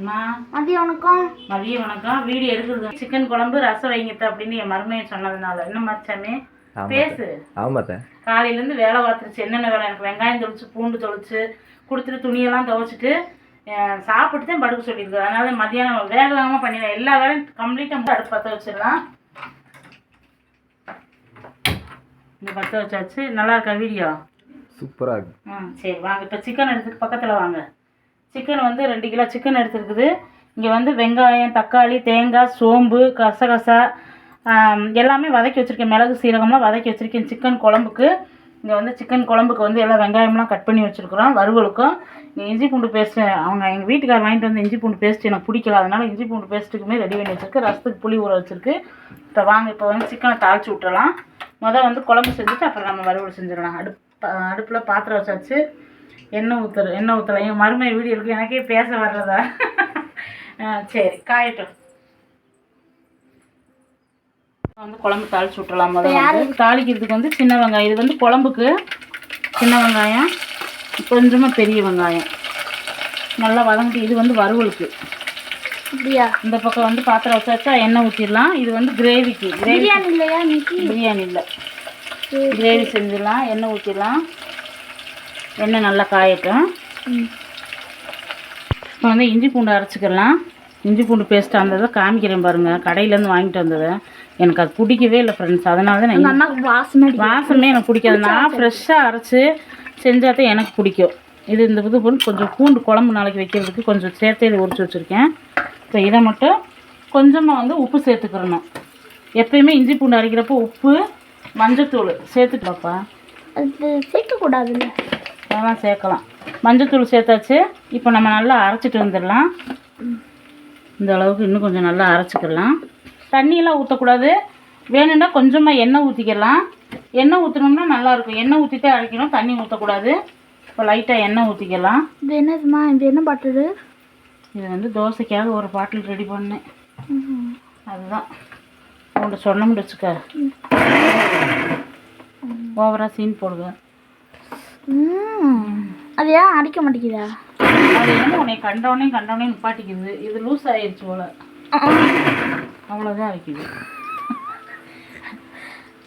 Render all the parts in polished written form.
மதிய வணக்கம். மதிய வணக்கம். வீடியோ எடுக்குது. சிக்கன் குழம்பு ரசம் வைங்கத்த அப்படின்னு என் மருமையை சொன்னதுனால என்ன மச்சாமே பேசு. காலையிலேருந்து வேலை பார்த்துருச்சு. என்னென்ன வேலை எனக்கு வெங்காயம் தொளிச்சு பூண்டு தொளிச்சு கொடுத்துட்டு துணியெல்லாம் துவைச்சிட்டு சாப்பிட்டு தான் படுக்க சொல்லியிருக்கு. அதனால மதியானம் வேக வேகமாக பண்ணிடலாம். எல்லா வேலையும் கம்ப்ளீட்டாக அடுப்பு பற்ற வச்சிடலாம். இங்கே பற்ற வச்சாச்சு. நல்லா இருக்கா வீடியோ? சூப்பராக இருக்கு. சரி வாங்க. இப்போ சிக்கன் எடுத்துட்டு பக்கத்தில் வாங்க. சிக்கன் வந்து 2 கிலோ சிக்கன் எடுத்துருக்குது. இங்கே வந்து வெங்காயம் தக்காளி தேங்காய் சோம்பு கசகசா எல்லாமே வதக்கி வச்சுருக்கேன். மிளகு சீரகம்லாம் வதக்கி வச்சுருக்கேன் சிக்கன் குழம்புக்கு. இங்கே வந்து சிக்கன் குழம்புக்கு வந்து எல்லாம் வெங்காயம்லாம் கட் பண்ணி வச்சுருக்குறோம். வறுவலுக்கும் இங்கே இஞ்சி பூண்டு பேஸ்ட்டு அவங்க எங்கள் வீட்டுக்கார வாங்கிட்டு வந்து இஞ்சி பூண்டு பேஸ்ட்டு எனக்கு பிடிக்கல. அதனால் இஞ்சி பூண்டு பேஸ்ட்டுக்குமே ரெடி பண்ணி வச்சுருக்கு. ரசத்துக்கு புளி ஊற வச்சுருக்கு. இப்போ வாங்க இப்போ வந்து சிக்கனை தாளித்து விட்டுறலாம். வந்து குழம்பு செஞ்சுட்டு அப்புறம் நம்ம வறுவல் செஞ்சிடலாம். அடுப்பில் பாத்திரம் வச்சாச்சு. எண்ணெய் ஊற்றலாம். என் மருமை வீடியோ இருக்குது. எனக்கே பேச வர்றதா? சரி காயட்டும். வந்து குழம்பு தாளிச்சு விட்டுலாம். வந்து தாளிக்கிறதுக்கு வந்து சின்ன வெங்காயம். இது வந்து குழம்புக்கு சின்ன வெங்காயம் கொஞ்சமாக பெரிய வெங்காயம் நல்லா வதங்கிட்டு. இது வந்து வறுவலுக்கு. அப்படியா? இந்த பக்கம் வந்து பாத்திரம் வச்சாச்சா எண்ணெய் ஊற்றிடலாம். இது வந்து கிரேவிக்கு. பிரியாணி இல்லையா? பிரியாணி இல்லை, கிரேவி செஞ்சிடலாம். எண்ணெய் ஊற்றிடலாம். எண்ணெய் நல்லா காயட்டும். இப்போ வந்து இஞ்சி பூண்டு அரைச்சிக்கலாம். இஞ்சி பூண்டு பேஸ்ட்டு அந்த காமிக்கிறேன் பாருங்கள். கடையிலேருந்து வாங்கிட்டு வந்தது. எனக்கு அது பிடிக்கவே இல்லை ஃப்ரெண்ட்ஸ். அதனால தான் நான் வாசமே எனக்கு பிடிக்காது. நான் ஃப்ரெஷ்ஷாக அரைச்சி செஞ்சால் தான் எனக்கு பிடிக்கும். இந்த இது கொஞ்சம் பூண்டு குழம்பு நாளைக்கு வைக்கிறதுக்கு கொஞ்சம் சேர்த்தையில் உரிச்சு வச்சுருக்கேன். இப்போ இதை மட்டும் கொஞ்சமாக வந்து உப்பு சேர்த்துக்கிறணும். எப்பயுமே இஞ்சி பூண்டு அரைக்கிறப்போ உப்பு மஞ்சத்தூள் சேர்த்துக்கலாம்ப்பா. அது சேர்க்கக்கூடாதுல்ல? அதெல்லாம் சேர்க்கலாம். மஞ்சத்தூள் சேர்த்தாச்சு. இப்போ நம்ம நல்லா அரைச்சிட்டு வந்துடலாம். இந்த அளவுக்கு இன்னும் கொஞ்சம் நல்லா அரைச்சிக்கலாம். தண்ணியெல்லாம் ஊற்றக்கூடாது. வேணும்னா கொஞ்சமாக எண்ணெய் ஊற்றிக்கலாம். எண்ணெய் ஊற்றினோம்னா நல்லாயிருக்கும். எண்ணெய் ஊற்றிட்டே அரைக்கணும், தண்ணி ஊற்றக்கூடாது. இப்போ லைட்டாக எண்ணெய் ஊற்றிக்கலாம். இது என்னதுமா? இது என்ன பாட்டில்? இது வந்து தோசைக்காக ஒரு பாட்டில் ரெடி பண்ணேன். அதுதான் உங்கள்கிட்ட சொன்ன முடிச்சுக்க. ஓவராக சீன் போடுவேன். அது ஏன் அடிக்க மாட்டேங்குதா? அது என்ன உன்னை கண்டவனே நிப்பாட்டிக்குது. இது லூஸ் ஆயிடுச்சு போல. அவ்வளோதான் அரைக்குது.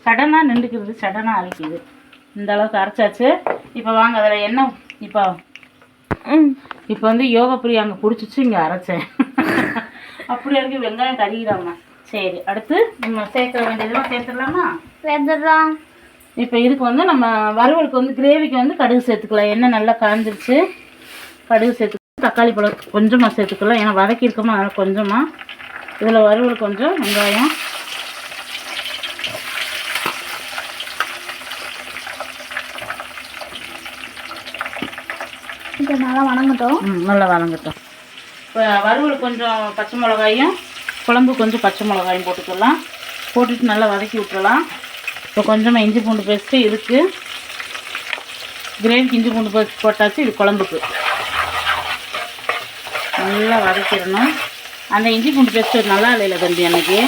சடனாக நின்றுக்குது, சடனாக அரைக்குது. இந்த அளவுக்கு அரைச்சாச்சு. இப்போ வாங்க அதில் எண்ணெய். இப்போ வந்து யோகா பிரியா அங்கே பிடிச்சிச்சு, இங்கே அரைச்சேன். அப்படி இருக்கு. வெங்காயம் கறியிடாம. சரி அடுத்து நம்ம சேர்க்க வேண்டியதெல்லாம் சேர்த்துடலாமா? சேர்த்துடலாம். இப்போ இதுக்கு வந்து நம்ம வறுவலுக்கு வந்து கிரேவிக்கு வந்து கடுகு சேர்த்துக்கலாம். எண்ணெய் நல்லா காஞ்சிருச்சு. கடுகு சேர்த்துக்கலாம். தக்காளி பழம் கொஞ்சமாக சேர்த்துக்கலாம். ஏன்னா வதக்கியிருக்கோமா அதனால் கொஞ்சமாக. இதில் வறுவல் கொஞ்சம் வெங்காயம் நல்லா வணங்கட்டும். நல்லா வணங்கட்டும். இப்போ வறுவல் கொஞ்சம் பச்சை மிளகாயும் குழம்பு கொஞ்சம் பச்சை மிளகாயும் போட்டுக்கலாம். போட்டுட்டு நல்லா வதக்கி விட்டுறலாம். இப்போ கொஞ்சமாக இஞ்சி பூண்டு பேஸ்ட்டு இருக்குது. கிரேவிக்கு இஞ்சி பூண்டு பேஸ்ட் போட்டாச்சு. இது குழம்புக்கு நல்லா வதக்கிடணும். அந்த இஞ்சி பூண்டு பேஸ்ட்டு நல்லா இல்லைல்ல தம்பி? எனக்கு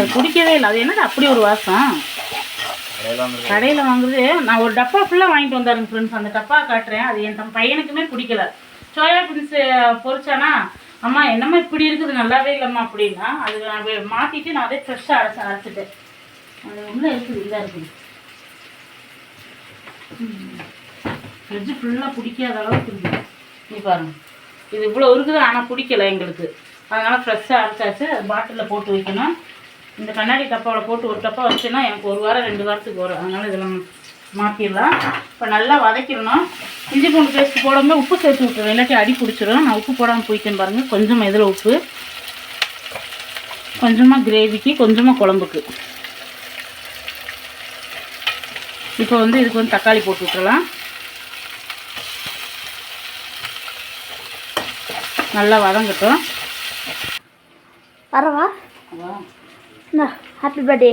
அது பிடிக்கவே இல்லை. அது என்னது அப்படி ஒரு வாசம். கடையில் வாங்குறது நான் ஒரு டப்பா ஃபுல்லாக வாங்கிட்டு வந்தாருங்க ஃப்ரெண்ட்ஸ். அந்த டப்பா காட்டுறேன். அது என் பையனுக்குமே பிடிக்கல. சோயா பீன்ஸு பொரிச்சானா அம்மா என்னம்மா இப்படி இருக்குது நல்லாவே இல்லைம்மா அப்படின்னா அது நான் மாற்றிட்டு நான் அதே ஃப்ரெஷ்ஷாக அரைச்சிட்டேன். அது உள்ளே இருக்குது, இதாக இருக்குது. ஃப்ரிட்ஜு ஃபுல்லாக பிடிக்காத அளவுக்கு இருக்குது. நீ பாருங்கள், இது இவ்வளோ இருக்குது. ஆனால் பிடிக்கலை எங்களுக்கு. அதனால் ஃப்ரெஷ்ஷாக அரைச்சாச்சு. அது பாட்டிலில் போட்டு வைக்கணும். இந்த கண்ணாடி டப்பாவில் போட்டு ஒரு டப்பா வச்சுன்னா எனக்கு 1 வாரம் 2 வாரத்துக்கு வரும். அதனால் இதெல்லாம் மாற்றிடலாம். இப்போ நல்லா வதக்கிடணும். இஞ்சி பூண்டு பேஸ்ட்டு போடாமல் உப்பு சேர்த்து விட்டுருவேன், இல்லாட்டி அடி பிடிச்சிடும். நான் உப்பு போடாமல் போய்க்கேன்னு பாருங்கள். கொஞ்சமாக இதில் உப்பு, கொஞ்சமாக கிரேவிக்கு, கொஞ்சமாக குழம்புக்கு. இப்போ வந்து இதுக்கு வந்து தக்காளி போட்டு விட்டுறலாம். நல்லா வதங்கட்டும். வரவா? Happy birthday.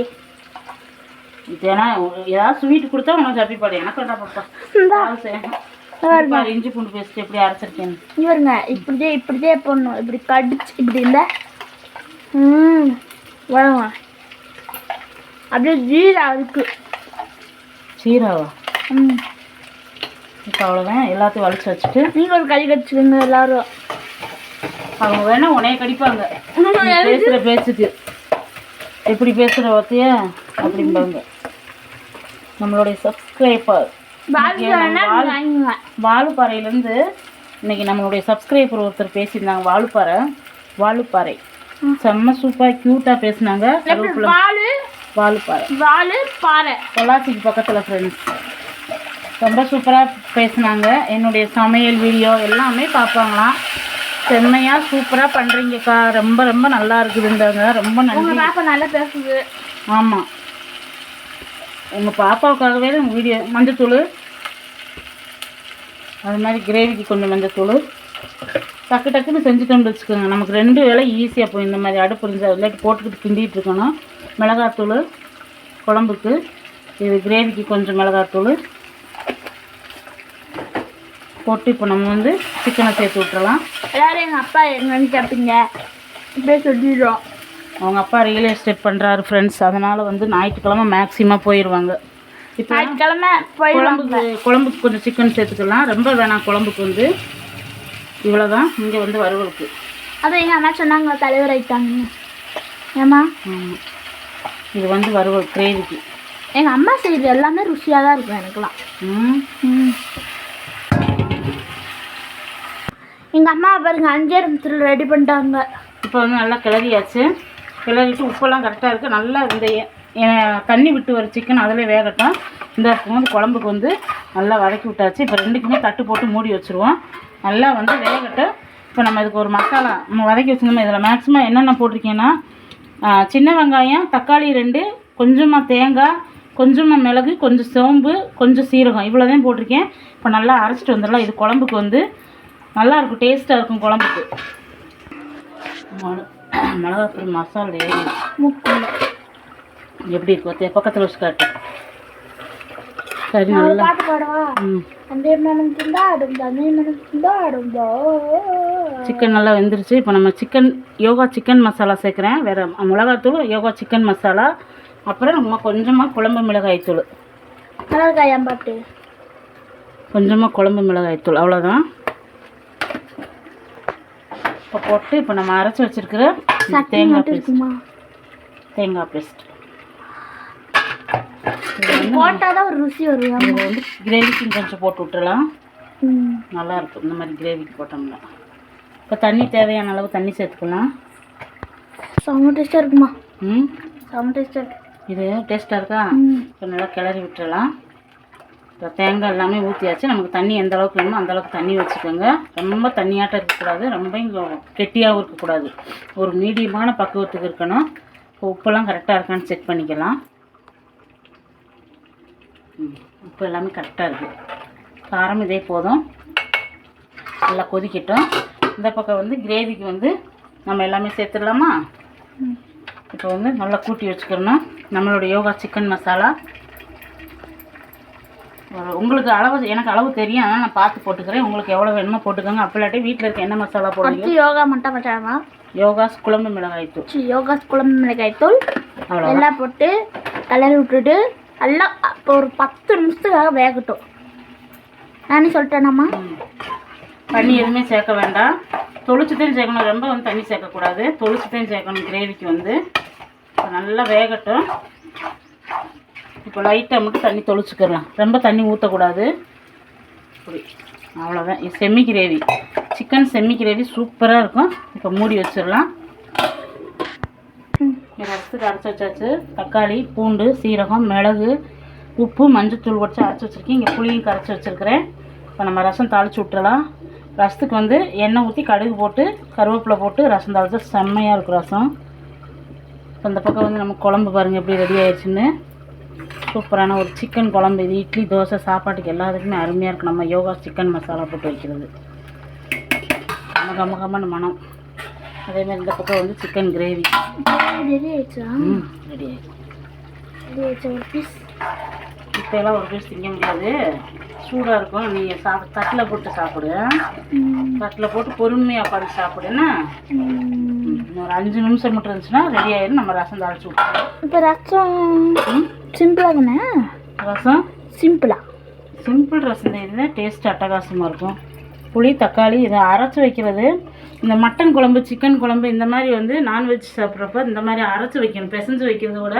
ஏன்னா ஏதாவது ஸ்வீட் கொடுத்தா உனக்கு ஹாப்பி பர்த்டே. எனக்கு என்ன பாப்பா இஞ்சி பூண்டு பேஸ்ட் எப்படி அரைச்சிருக்கேன் இவருங்க. இப்படிதே போடணும். இப்படி கடிச்சு இப்படி இல்லை. வரவா? அப்படியே ஜீரா இருக்கு. சீராவா? இப்போ அவ்வளோதான். எல்லாத்தையும் வலிச்சு வச்சுட்டு நீங்கள் ஒரு கறி வச்சுக்கோங்க எல்லாரும். அவங்க வேணா உனைய கடிப்பாங்க நீ பேசுகிற பேச்சுக்கு. எப்படி பேசுகிற பார்த்தியா அப்படிம்பாங்க நம்மளுடைய சப்ஸ்கிரைபர். வாழுப்பாறையிலேருந்து இன்னைக்கு நம்மளுடைய சப்ஸ்கிரைபர் ஒருத்தர் பேசியிருந்தாங்க. வாழுப்பாறை செம்ம சூப்பராக க்யூட்டாக பேசினாங்க. வாழுப்பாறை பொள்ளாச்சிக்கு பக்கத்தில் ஃப்ரெண்ட்ஸ். ரொம்ப சூப்பராக பேசினாங்க. என்னுடைய சமையல் வீடியோ எல்லாமே பார்ப்பாங்களாம். செம்மையாக சூப்பராக பண்ணுறீங்கக்கா, ரொம்ப ரொம்ப நல்லா இருக்குதுன்றாங்க. ரொம்ப நன்றி. பாப்பா நல்லா பேசுது. ஆமாம், உங்கள் பாப்பாவுக்காகவே உங்கள் வீடியோ. மஞ்சத்தூள் அது மாதிரி கிரேவிக்கு கொஞ்சம் மஞ்சத்தூள் டக்கு டக்குன்னு செஞ்சுட்டோம்னு வச்சுக்கோங்க. நமக்கு 2 வேளை ஈஸியாக போய் இந்த மாதிரி அடுப்பு இருந்தால் இல்லாட்டி போட்டுக்கிட்டு கிண்டிகிட்டு இருக்கணும். மிளகாத்தூள் குழம்புக்கு, இது கிரேவிக்கு கொஞ்சம் மிளகாத்தூள் போட்டு இப்போ நம்ம வந்து சிக்கனை சேர்த்து விட்டுறலாம். எல்லாரும் எங்கள் அப்பா எங்கன்னு கேட்பீங்க, இப்படியே சொல்லிடுறோம். அவங்க அப்பா ரியல் எஸ்டேட் பண்ணுறாரு ஃப்ரெண்ட்ஸ். அதனால் வந்து ஞாயிற்றுக்கிழமை மேக்ஸிமம் போயிடுவாங்க. இப்போ ஞாயிற்றுக்கிழமை குழம்புக்கு கொஞ்சம் சிக்கன் சேர்த்துக்கலாம். ரொம்ப வேணாம் குழம்புக்கு வந்து இவ்வளோதான். இங்கே வந்து வறுவலுக்கு அது எங்கள் அம்மா சொன்னாங்க தலைவர் ஆயிட்டாங்க. ஏம்மா இது வந்து வறுவல் கிரேவிக்கு. எங்கள் அம்மா செய்கிறது எல்லாமே ருசியாக தான் இருக்கும் எனக்குலாம். எங்கள் அம்மா பாருங்க 5 நிமிஷத்தில் ரெடி பண்ணிட்டாங்க. இப்போ வந்து நல்லா கிளறியாச்சு. கிளறிட்டு உப்பெல்லாம் கரெக்டாக இருக்குது. நல்லா இந்த தண்ணி விட்டு வர சிக்கன் அதில் வேகட்டும். இந்த வந்து குழம்புக்கு வந்து நல்லா வதக்கி விட்டாச்சு. இப்போ 2க்குமே தட்டு போட்டு மூடி வச்சுருவோம். நல்லா வந்து வேகட்டும். இப்போ நம்ம இதுக்கு ஒரு மசாலா நம்ம வதக்கி வச்சுருந்தோம். இதில் மேக்ஸிமம் என்னென்ன போட்டிருக்கேன்னா சின்ன வெங்காயம், தக்காளி 2, கொஞ்சமாக தேங்காய், கொஞ்சமாக மிளகு, கொஞ்சம் சோம்பு, கொஞ்சம் சீரகம், இவ்வளோ தான் போட்டிருக்கேன். இப்போ நல்லா அரைச்சிட்டு வந்துடலாம். இது குழம்புக்கு வந்து நல்லாயிருக்கும், டேஸ்ட்டாக இருக்கும் குழம்புக்கு. மிளகாத்தூள் மசாலா எப்படி இருக்கும் பக்கத்தில் வச்சு காட்டு. சரி, நல்லா சிக்கன் நல்லா வெந்துருச்சு. இப்போ நம்ம யோகா சிக்கன் மசாலா சேர்க்குறேன். வேறு மிளகாத்தூள், யோகா சிக்கன் மசாலா, அப்புறம் நம்ம கொஞ்சமாக குழம்பு மிளகாய்த்தூள், கொஞ்சமாக குழம்பு மிளகாய்த்தூள், அவ்வளோதான். இப்போ போட்டு இப்போ நம்ம அரைச்சி வச்சுருக்கிற தேங்காய் பேஸ்ட் போட்டால் தான் ஒரு ருசி வரும். இதை வந்து கிரேவிக்கு கொஞ்சம் போட்டு விட்டுறலாம். நல்லாயிருக்கும் இந்த மாதிரி கிரேவிக்கு போட்டோம்னா. இப்போ தண்ணி தேவையான அளவு தண்ணி சேர்த்துக்கலாம். செம்ம டேஸ்ட்டாக இருக்குமா? செம்ம டேஸ்ட்டாக இருக்கு. இது டேஸ்ட்டாக இருக்கா? இப்போ நல்லா கிளறி விட்டுறலாம். இப்போ தேங்காய் எல்லாமே ஊற்றியாச்சு. நமக்கு தண்ணி எந்த அளவுக்கு வேணுமோ அந்தளவுக்கு தண்ணி வச்சுக்கோங்க. ரொம்ப தண்ணியாட்டம் இருக்கக்கூடாது, ரொம்ப இங்கே கெட்டியாகவும் இருக்கக்கூடாது. ஒரு மீடியமான பக்குவத்துக்கு இருக்கணும். இப்போ உப்பெல்லாம் கரெக்டாக இருக்கான்னு செக் பண்ணிக்கலாம். உப்பு எல்லாமே கரெக்டாக இருக்குது. காரம் இதே போதும். நல்லா கொதிக்கட்டும். இந்த பக்கம் வந்து கிரேவிக்கு வந்து நம்ம எல்லாமே சேர்த்துடலாமா? இப்போ வந்து நல்லா கூட்டி வச்சுக்கிறணும். நம்மளோட யோகா சிக்கன் மசாலா உங்களுக்கு எனக்கு அளவு தெரியும், ஆனால் நான் பார்த்து போட்டுக்கிறேன். உங்களுக்கு எவ்வளோ வேணுமோ போட்டுக்கோங்க. அப்போலாட்டி வீட்டில் இருக்க என்ன மசாலா போடுங்க. யோகா மட்டும் மசாலா, யோகாஸ் குழம்பு மிளகாய்த்தூள், யோகாஸ் குழம்பு மிளகாய்த்தூள் எல்லாம் போட்டு கலரி விட்டுட்டு நல்லா இப்போ ஒரு 10 நிமிஷத்துக்காக வேகட்டும். நானே சொல்லிட்டேனாம்மா? தண்ணி எதுவுமே சேர்க்க வேண்டாம். தொளிச்சுத்தையும் சேர்க்கணும். ரொம்ப வந்து தண்ணி சேர்க்கக்கூடாது, தொளிச்சுத்தையும் சேர்க்கணும். கிரேவிக்கு வந்து நல்லா வேகட்டும். இப்போ லைட்டாக மட்டும் தண்ணி தொளிச்சுக்கலாம். ரொம்ப தண்ணி ஊற்றக்கூடாது. அப்படி அவ்வளோதான். இது செம்மி கிரேவி, சிக்கன் செம்மி கிரேவி சூப்பராக இருக்கும். இப்போ மூடி வச்சிடலாம். ரசத்துக்கு அரைச்சி வச்சாச்சு. தக்காளி, பூண்டு, சீரகம், மிளகு, உப்பு, மஞ்சத்தூள் வச்சு அரைச்சி வச்சுருக்கேன். இங்கே புளியும் கரைச்சி வச்சுருக்கிறேன். இப்போ நம்ம ரசம் தாளித்து விட்டுறலாம். ரசத்துக்கு வந்து எண்ணெய் ஊற்றி கடுகு போட்டு கருவேப்பிலை போட்டு ரசம் தாளித்தா செம்மையாக இருக்கும் ரசம். இப்போ இந்த பக்கம் வந்து நம்ம குழம்பு பாருங்கள் எப்படி ரெடி ஆயிடுச்சுன்னு. சூப்பரான ஒரு சிக்கன் குழம்பு. இது இட்லி, தோசை, சாப்பாட்டுக்கு எல்லாத்துக்குமே அருமையாக இருக்கும். நம்ம யோகா சிக்கன் மசாலா போட்டு வைக்கிறது கமகமான மனம். அதேமாதிரி இந்த பக்கம் வந்து சிக்கன் கிரேவி ரெடி ஆயிடுச்சா? ரெடி ஆயிடுச்சு. ஒரு பீஸ் இப்போ எல்லாம் ஒரு பீஸ் திங்க முடியாது, சூடாக இருக்கும். நீங்கள் தட்டில் போட்டு சாப்பிடு. தட்டில் போட்டு பொறுமையாக உட்காந்து சாப்பிடுன்னா ஒரு 5 நிமிஷம் மட்டும் இருந்துச்சுன்னா ரெடி ஆயிடும். நம்ம ரசம் தாளிச்சு விட்டுருவோம். இப்போ ரசம் சிம்பிளாக தானே? ரசம் சிம்பிள் ரசம் இதுதான் டேஸ்ட் அட்டகாசமாக இருக்கும். புளி தக்காளி இதை அரைச்சி வைக்கிறது. இந்த மட்டன் குழம்பு சிக்கன் குழம்பு இந்த மாதிரி வந்து நான்வெஜ் சாப்பிட்றப்ப இந்த மாதிரி அரைச்சி வைக்கணும். பிசைஞ்சு வைக்கிறத விட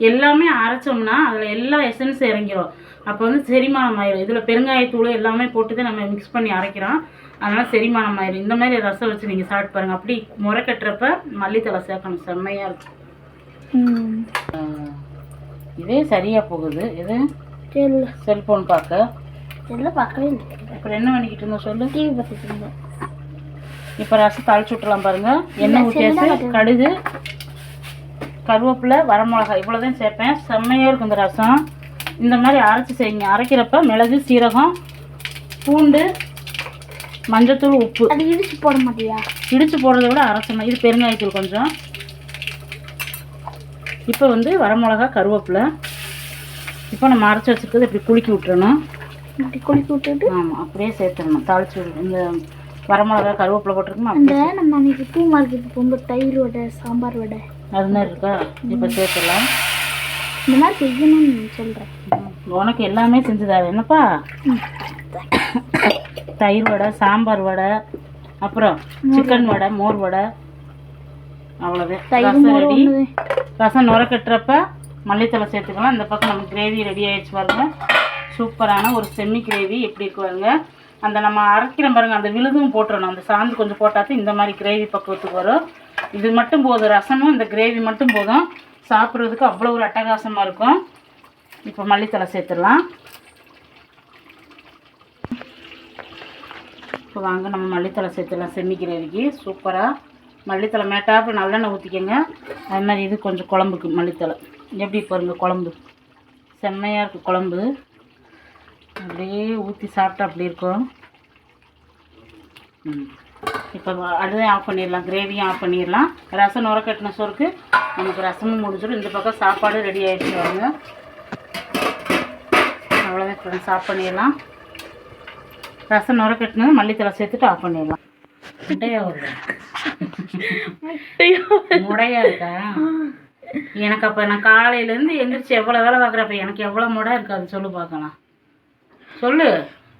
எல்லாமே அரைச்சோம்னா அதில் எல்லா எசன்ஸ் இறங்கிடும். அப்போ வந்து செரிமானம் ஆயிடும். இதில் பெருங்காயத்தூள் எல்லாமே போட்டு தான் நம்ம மிக்ஸ் பண்ணி அரைக்கிறோம். அதனால் செரிமானம் ஆயிடும். இந்த மாதிரி ரசம் வச்சு நீங்கள் சாப்பிட்டு பாருங்கள். அப்படி முறை கட்டுறப்ப மல்லித்தலை சேர்க்கணும். செம்மையாக இருக்கும். இதே சரியாக போகுது. இது செல்ஃபோன் பார்க்கவே இல்லை. அப்புறம் என்ன பண்ணிக்கிட்டு இருந்தோம் சொல்லு? டிவி பார்த்துட்டு இருந்தோம். இப்போ ரசம் தாளிச்சு விட்டுலாம் பாருங்கள். எண்ணெய் ஊற்றியாச்சு. கடுகு, கருவேப்பிலை, வரமிளகாய் இவ்வளோதான் சேர்ப்பேன். செம்மையாக இருக்கும் இந்த ரசம். இந்த மாதிரி அரைச்சி செய்யுங்க. அரைக்கிறப்ப மிளகு, சீரகம், பூண்டு, மஞ்சத்தூள், உப்பு. அது இடிச்சு போட மாட்டியா? இடித்து போடுறத விட அரைச்சோம். இது பெருங்காயத்தூள் கொஞ்சம். இப்போ வந்து வரமிளகா, கருவேப்பிலை. இப்போ நம்ம அரைச்சி வச்சுருக்கிறது இப்படி குலுக்கி விட்டுறணும். இப்படி குலுக்கி விட்டுட்டு ஆமாம் அப்படியே சேர்த்துடணும். தாளிச்சு இந்த வரமிளகா, கருவேப்பிலை போட்டிருக்குமா? அந்த நம்ம அன்றைக்கி பூ மார்க்கெட்டுக்கு போகும்போது தயிர் வடை, சாம்பார் வடை அது மாதிரி இருக்கா? இப்போ சேர்த்துடலாம். இந்த மாதிரி செய்யணும்னு சொல்கிறேன். உனக்கு எல்லாமே செஞ்சுதாரு என்னப்பா? தயிர் வடை, சாம்பார் வடை, அப்புறம் சிக்கன் வடை, மோர் வடை, அவ்வளோதான். ரசம் ரெடி. ரசம் நுர கட்டுறப்ப மல்லித்தலை சேர்த்துக்கலாம். இந்த பக்கம் நம்ம கிரேவி ரெடி ஆகிடுச்சு பாருங்க. சூப்பரான ஒரு செம்மி கிரேவி எப்படி இருக்கு பாருங்க. அந்த நம்ம அரைக்கிறோம் பாருங்க, அந்த விழுதும் போட்டுறணும். அந்த சாந்து கொஞ்சம் போட்டாத்து இந்த மாதிரி கிரேவி பக்குவத்துக்கு வரும். இது மட்டும் போதும். ரசமும் இந்த கிரேவி மட்டும் போதும். சாப்பிட்றதுக்கு அவ்வளோ ஒரு அட்டகாசமாக இருக்கும். இப்போ மல்லித்தலை சேர்த்துடலாம். இப்போ வாங்க நம்ம மல்லித்தலை சேர்த்துடலாம். செம்மி கிரேவிக்கு சூப்பராக மல்லித்தலை மேட்டாப்பு நல்லெண்ணெய் ஊற்றிக்கோங்க. அது மாதிரி இது கொஞ்சம் குழம்புக்கு மல்லித்தலை எப்படி பாருங்க. குழம்பு செம்மையாக இருக்குது. குழம்பு அப்படியே ஊற்றி சாப்பிட்டா அப்படி இருக்கும். இப்போ அதுதான் ஆஃப் பண்ணிடலாம். கிரேவியும் ஆஃப் பண்ணிடலாம். ரசம் நுர கட்டின சோறுக்கு நமக்கு ரசமும் முடிஞ்சிடும். இந்த பக்கம் சாப்பாடு ரெடி ஆகிடுச்சு வாங்க. அவ்வளோதான் சாஃப் பண்ணிடலாம். ரசம் நுர கட்டினது மல்லித்தலை சேர்த்துட்டு ஆஃப் பண்ணிடலாம். முட்டையா வருது? முடையா இருக்கா? எனக்கு அப்போ நான் காலையிலேருந்து எந்திரிச்சு எவ்வளோ வேலை பார்க்குறப்ப எனக்கு எவ்வளோ முடை இருக்காது சொல்லு பார்க்கலாம். சொல்லு.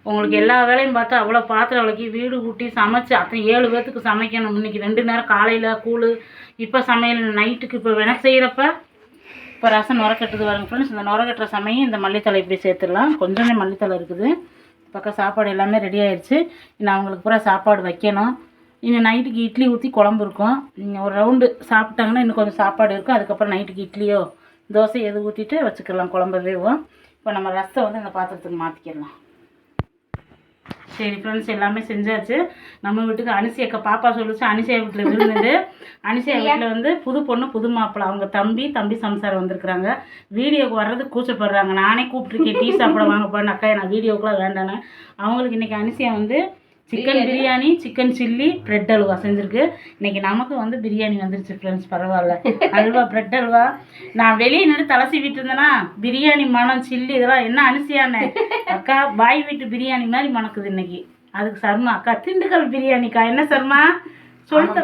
உங்களுக்கு எல்லா வேலையும் பார்த்தா அவ்வளோ பாத்திரம் விளக்கி வீடு கூட்டி சமைச்சு அத்தனை 7 பேர்த்துக்கு சமைக்கணும். இன்றைக்கி 2 நேரம் காலையில் கூழ், இப்போ சமையல் நைட்டுக்கு. இப்போ எனக்கு செய்கிறப்ப இப்போ ரசம் நுர கட்டுது பாருங்க ஃப்ரெண்ட்ஸ். இந்த நுர கட்டுற சமயம் இந்த மல்லித்தலை இப்படி சேர்த்துடலாம். கொஞ்சமே மல்லித்தலை இருக்குது. பக்கம் சாப்பாடு எல்லாமே ரெடி ஆயிடுச்சு. இன்னும் அவங்களுக்கு பூரா சாப்பாடு வைக்கணும். இன்னும் நைட்டுக்கு இட்லி ஊற்றி குழம்பு இருக்கும். நீங்கள் ஒரு ரவுண்டு சாப்பிட்டாங்கன்னா இன்னும் கொஞ்சம் சாப்பாடு இருக்கும். அதுக்கப்புறம் நைட்டுக்கு இட்லியோ தோசை எது ஊற்றிட்டு வச்சுக்கலாம் குழம்பவேவும். இப்போ நம்ம ரசத்தை வந்து இந்த பாத்திரத்துக்கு மாற்றிக்கிடலாம். சரி ஃப்ரெண்ட்ஸ், எல்லாமே செஞ்சாச்சு. நம்ம வீட்டுக்கு அனிசி அக்கா பாப்பா சொல்லிச்சு அனிசியா வீட்டில் விருந்துட்டு. அனிசியா வீட்டில் வந்து புது பொண்ணு புது மாப்பிள்ளை. அவங்க தம்பி சம்சாரம் வந்திருக்கிறாங்க. வீடியோவுக்கு வர்றது கூச்சப்படுறாங்க. நானே கூப்பிட்ருக்கேன் டீ சாப்பிட வாங்க போன அக்கா, நான் வீடியோக்குலாம் வேண்டானே. அவங்களுக்கு இன்றைக்கி அனிசியா வந்து chicken biryani, chicken chilli, bread halwa செஞ்சுருக்கு. இன்றைக்கி நமக்கு வந்து பிரியாணி வந்துருச்சு ஃப்ரெண்ட்ஸ். பரவாயில்ல. அல்வா, பிரெட் அல்வா. நான் வெளியே நின்று தலசி விட்டு இருந்தேன்னா பிரியாணி மனம், சில்லி இதெல்லாம் என்ன அனிசியானே அக்கா பாய் வீட்டு பிரியாணி மாதிரி மணக்குது இன்னைக்கு. அதுக்கு சர்மா அக்கா திண்டுக்கல் பிரியாணிக்கா. என்ன சர்மா சொல்லிட்டு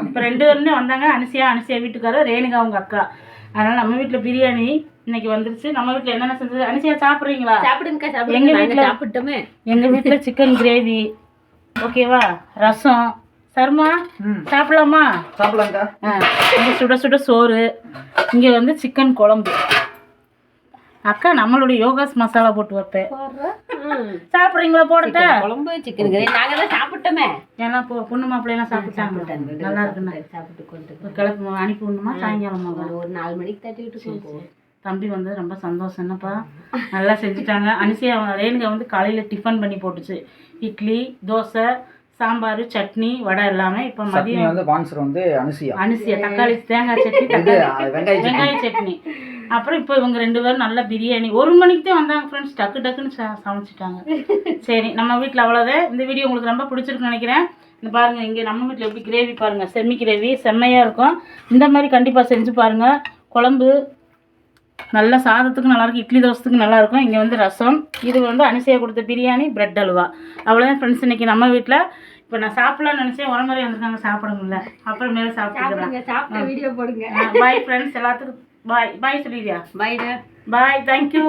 இப்போ 2 பேருமே வந்தாங்க. அனிசியா வீட்டுக்காரர், ரேணுகா அவங்க அக்கா. அதனால் நம்ம வீட்டில் பிரியாணி இன்னைக்கு வந்துருச்சு. நம்ம வீட்டில் என்னென்ன செஞ்சது? அனிசியா சாப்பிட்றீங்களா? சாப்பிடுங்க. எங்கள் வீட்டில் சாப்பிட்டோமே. எங்கள் வீட்டில் சிக்கன் கிரேவி, ஓகேவா, ரசம். சர்மா சாப்பிடலாமா? சாப்பிடலாங்க. இங்கே சுட சுட சோறு, இங்கே வந்து சிக்கன் குழம்பு. அக்கா நம்மளுடைய யோகாஸ் மசாலா போட்டு வைப்பேன். சாப்பிட்றீங்களா? போடட்டா? குழம்பு சிக்கன் கிரேவி நாங்கள் தான் சாப்பிட்டோமே. ஏன்னா இப்போ பொண்ணு மாப்பிள்ளையெல்லாம் சாப்பிட்டாங்க. நல்லா இருக்குண்ணா. சாப்பிட்டு கொண்டு கிளப்பு அனுப்பி விடணுமா? சாயங்காலமா? ஒரு 4 மணிக்கு தட்டி விட்டு தம்பி வந்து ரொம்ப சந்தோஷம். என்னப்பா நல்லா செஞ்சுட்டாங்க. அனிசியா ரேணுகா வந்து காலையில் டிஃபன் பண்ணி போட்டுச்சு. இட்லி, தோசை, சாம்பார், சட்னி, வடை எல்லாமே. இப்போ மதியம் வந்து ஸ்பான்சர் வந்து அனிசியா தக்காளி தேங்காய் சட்னி, வெங்காய சட்னி. அப்புறம் இப்போ இவங்க 2 பேரும் நல்லா பிரியாணி 1 மணிக்கு தான் வந்தாங்க ஃப்ரெண்ட்ஸ். டக்குன்னு சமைச்சிட்டாங்க. சரி, நம்ம வீட்டில் அவ்வளோதான். இந்த வீடியோ உங்களுக்கு ரொம்ப பிடிச்சிருக்குன்னு நினைக்கிறேன். இந்த பாருங்கள், இங்கே நம்ம வீட்டில் எப்படி கிரேவி பாருங்கள். செம்மி கிரேவி செம்மையாக இருக்கும். இந்த மாதிரி கண்டிப்பாக செஞ்சு பாருங்கள். குழம்பு நல்லா சாதத்துக்கு நல்லாயிருக்கும், இட்லி தோசத்துக்கு நல்லாயிருக்கும். இங்கே வந்து ரசம், இது வந்து அனிசியா கொடுத்த பிரியாணி, பிரெட் அல்வா. அவ்வளோதான் ஃப்ரெண்ட்ஸ் இன்றைக்கி நம்ம வீட்டில். இப்போ நான் சாப்பிடலாம்னு நினச்சேன், உரமுறை வந்திருக்காங்க சாப்பிட முடியல. அப்புறம் மேலே சாப்பிட்டு வீடியோ போடுங்க. பாய் ஃப்ரெண்ட்ஸ் எல்லாத்துக்கும் பாய் சொல்லிடுறியா? பாய் பாய், தேங்க்யூ.